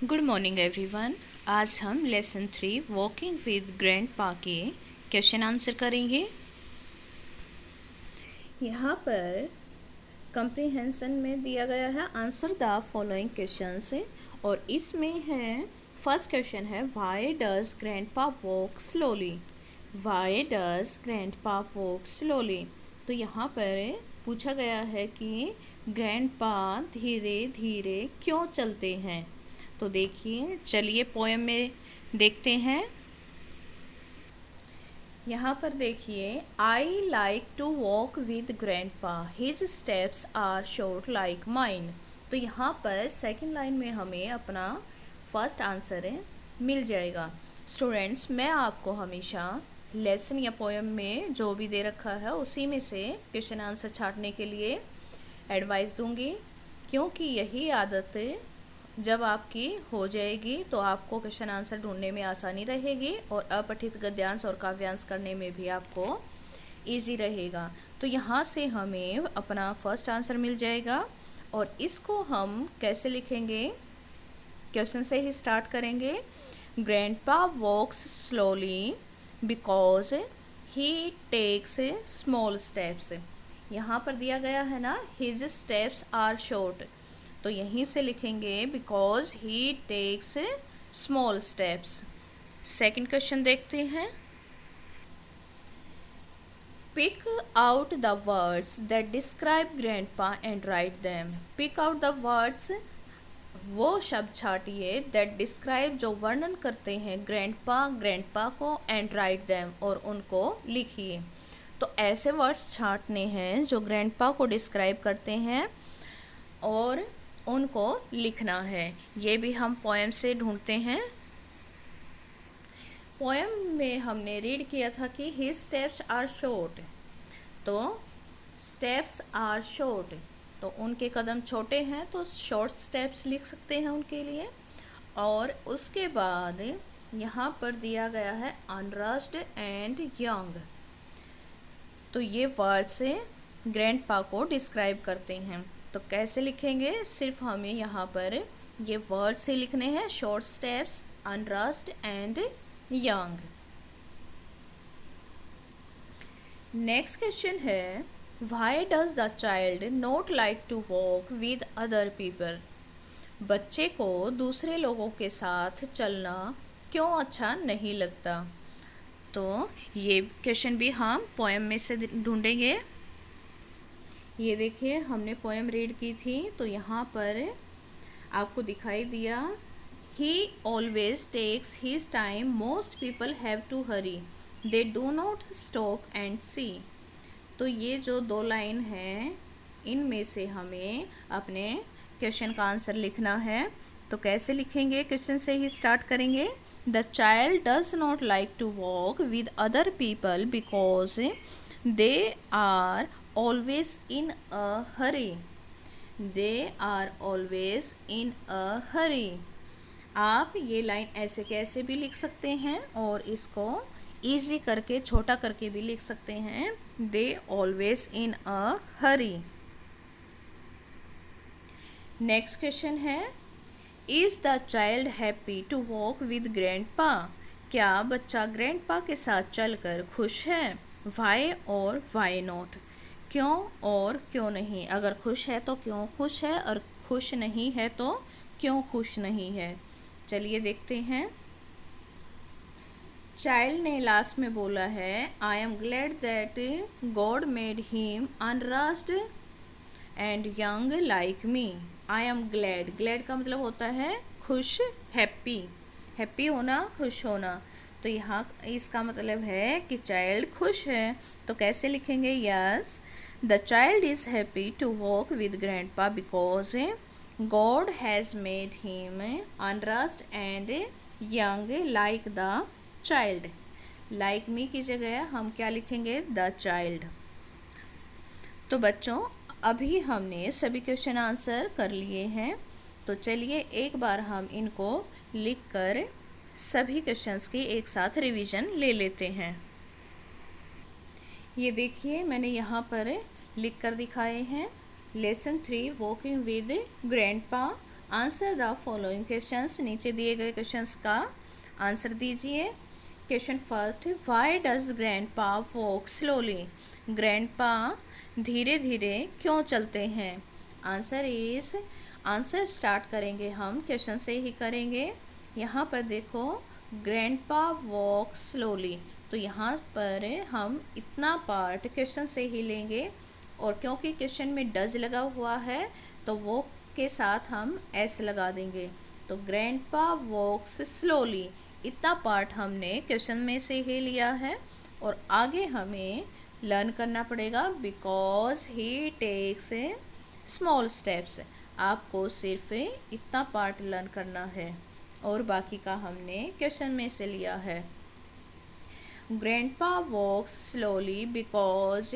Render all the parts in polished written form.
Good morning everyone. आज हम lesson 3 walking with grandpa के क्वेश्चन आंसर करेंगे। यहाँ पर कंप्रीहेंशन में दिया गया है आंसर द फॉलोइंग क्वेश्चंस और इसमें है फर्स्ट क्वेश्चन है why does grandpa walk slowly. Why does grandpa walk slowly. तो यहाँ पर पूछा गया है कि ग्रैंडपा धीरे धीरे क्यों चलते हैं। तो देखिए, चलिए पोएम में देखते हैं। यहाँ पर देखिए, I like to walk with grandpa, his steps are short like mine. तो यहाँ पर सेकंड लाइन में हमें अपना फर्स्ट आंसर मिल जाएगा। स्टूडेंट्स, मैं आपको हमेशा लेसन या पोएम में जो भी दे रखा है उसी में से क्वेश्चन आंसर छांटने के लिए एडवाइस दूंगी, क्योंकि यही आदत जब आपकी हो जाएगी तो आपको क्वेश्चन आंसर ढूंढने में आसानी रहेगी और अपठित गद्यांश और काव्यांश करने में भी आपको इजी रहेगा। तो यहाँ से हमें अपना फर्स्ट आंसर मिल जाएगा और इसको हम कैसे लिखेंगे, क्वेश्चन से ही स्टार्ट करेंगे। Grandpa walks slowly because he takes small steps. यहाँ पर दिया गया है ना, हिज स्टेप्स आर शॉर्ट, तो यहीं से लिखेंगे because he takes small steps. Second question देखते हैं। Pick out the words that describe grandpa and write them. Pick out the words, वो शब्द छाटिए दैट डिस्क्राइब, जो वर्णन करते हैं ग्रैंडपा को, एंड राइट देम, और उनको लिखिए। तो ऐसे वर्ड्स छाटने हैं जो ग्रैंडपा को डिस्क्राइब करते हैं और उनको लिखना है। ये भी हम पोएम से ढूंढते हैं। पोएम में हमने रीड किया था कि हिज स्टेप्स आर शॉर्ट, तो स्टेप्स आर शॉर्ट, तो उनके कदम छोटे हैं तो शॉर्ट स्टेप्स लिख सकते हैं उनके लिए। और उसके बाद यहाँ पर दिया गया है अनरस्ड एंड यंग, तो ये वर्ड से ग्रैंडपा को डिस्क्राइब करते हैं। तो कैसे लिखेंगे, सिर्फ हमें यहाँ पर ये वर्ड से लिखने हैं, short steps, unrushed and young. Next question है why does the child not like to walk with other people. बच्चे को दूसरे लोगों के साथ चलना क्यों अच्छा नहीं लगता। तो ये क्वेश्चन भी हम पोएम में से ढूंढेंगे। ये देखिए, हमने पोएम रीड की थी तो यहाँ पर आपको दिखाई दिया, he always takes his time, most people have to hurry, they do not stop and see. तो ये जो दो लाइन है, इनमें से हमें अपने क्वेश्चन का आंसर लिखना है। तो कैसे लिखेंगे, क्वेश्चन से ही स्टार्ट करेंगे। The child does not like to walk with other people because they are always in a hurry, they are always in a hurry। आप ये लाइन ऐसे कैसे भी लिख सकते हैं और इसको इजी करके, छोटा करके भी लिख सकते हैं, they always in a hurry। Next question है is the child happy to walk with grandpa। क्या बच्चा ग्रैंडपा के साथ चलकर खुश है। why और why not, क्यों और क्यों नहीं। अगर खुश है तो क्यों खुश है और खुश नहीं है तो क्यों खुश नहीं है। चलिए देखते हैं। चाइल्ड ने लास्ट में बोला है I am glad that God made him unrushed and young like me. I am glad, glad का मतलब होता है खुश, हैप्पी, हैप्पी होना, खुश होना। तो यहाँ इसका मतलब है कि चाइल्ड खुश है। तो कैसे लिखेंगे, yes the child is happy to walk with grandpa because God has made him unrushed and young like the child. Like me की जगह हम क्या लिखेंगे, द चाइल्ड। तो बच्चों, अभी हमने सभी क्वेश्चन आंसर कर लिए हैं, तो चलिए एक बार हम इनको लिखकर सभी क्वेश्चंस की एक साथ रिवीजन ले लेते हैं। ये देखिए, मैंने यहाँ पर लिख कर दिखाए हैं। Lesson 3 walking with grandpa answer the following questions, नीचे दिए गए क्वेश्चंस का आंसर दीजिए। Question first, why does grandpa walk slowly? Grandpa धीरे धीरे क्यों चलते हैं? आंसर इज, आंसर स्टार्ट करेंगे हम क्वेश्चन से ही करेंगे। यहाँ पर देखो, ग्रैंडपा वॉक स्लोली, तो यहाँ पर हम इतना पार्ट क्वेश्चन से ही लेंगे, और क्योंकि क्वेश्चन में डज लगा हुआ है तो वो के साथ हम एस लगा देंगे। तो ग्रैंडपा वॉक्स स्लोली, इतना पार्ट हमने क्वेश्चन में से ही लिया है, और आगे हमें लर्न करना पड़ेगा because he takes small steps. आपको सिर्फ इतना पार्ट लर्न करना है और बाकी का हमने क्वेश्चन में से लिया है। Grandpa walks slowly because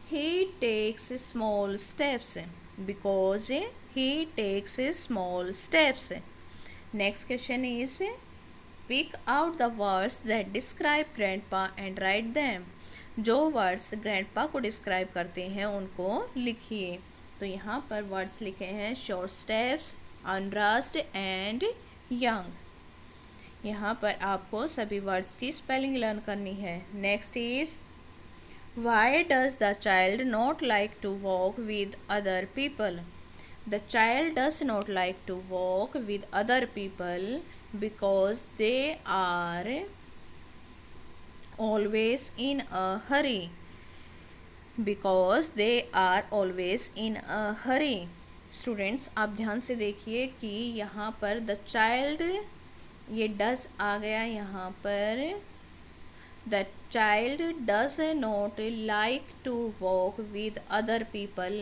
he takes small steps, because he takes small steps. Next question is, pick out the words that describe grandpa and write them. जो वर्ड्स ग्रैंडपा को डिस्क्राइब करते हैं उनको लिखिए। तो यहाँ पर वर्ड्स लिखे हैं short steps, unrushed and young. यहाँ पर आपको सभी वर्ड्स की स्पेलिंग लर्न करनी है। Next is, why does the child not like to walk with other people? The child does not like to walk with other people because they are always in a hurry. Because they are always in a hurry. Students आप ध्यान से देखिए कि यहाँ पर the child, ये does आ गया यहाँ पर। The child does not like to walk with other people।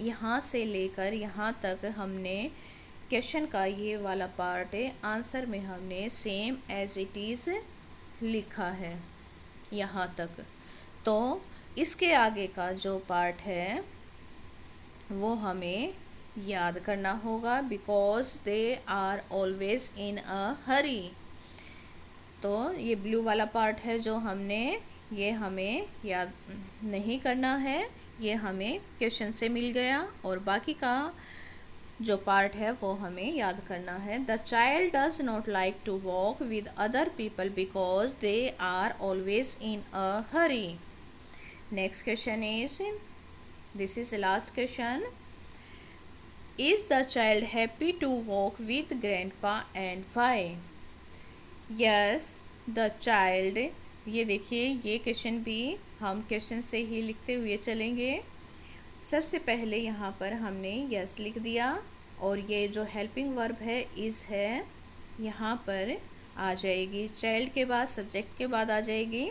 यहाँ से लेकर यहाँ तक हमने क्वेश्चन का ये वाला पार्ट आंसर में हमने सेम एज इट इज़ लिखा है यहाँ तक। तो इसके आगे का जो पार्ट है वो हमें याद करना होगा, because they are always in a hurry. तो ये ब्लू वाला पार्ट है जो हमने, ये हमें याद नहीं करना है, ये हमें क्वेश्चन से मिल गया, और बाकी का जो पार्ट है वो हमें याद करना है। The child does not like to walk with other people because they are always in a hurry. Next question is, this is last question, is the child happy to walk with grandpa and why? Yes the child, ये देखिए ये question भी हम question से ही लिखते हुए चलेंगे। सबसे पहले यहाँ पर हमने यस लिख दिया, और ये जो हेल्पिंग वर्ब है इज़ है, यहाँ पर आ जाएगी, चाइल्ड के बाद सब्जेक्ट के बाद आ जाएगी।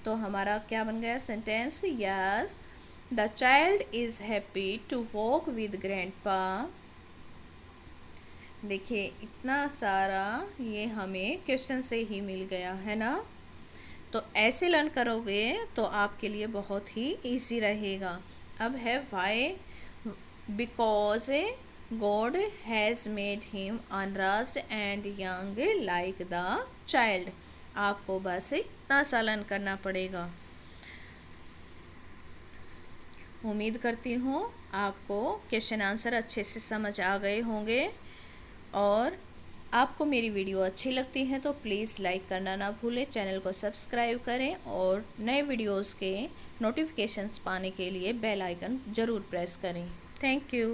तो हमारा क्या बन गया sentence, yes the child is happy to walk with grandpa. देखिए इतना सारा ये हमें क्वेश्चन से ही मिल गया है ना। तो ऐसे लर्न करोगे तो आपके लिए बहुत ही इजी रहेगा। अब है why, because God has made him unrushed and young like the child. आपको बस इतना सा लर्न करना पड़ेगा। उम्मीद करती हूँ आपको क्वेश्चन आंसर अच्छे से समझ आ गए होंगे, और आपको मेरी वीडियो अच्छी लगती है तो प्लीज़ लाइक करना ना भूलें, चैनल को सब्सक्राइब करें, और नए वीडियोस के नोटिफिकेशंस पाने के लिए बेल आइकन ज़रूर प्रेस करें। Thank you.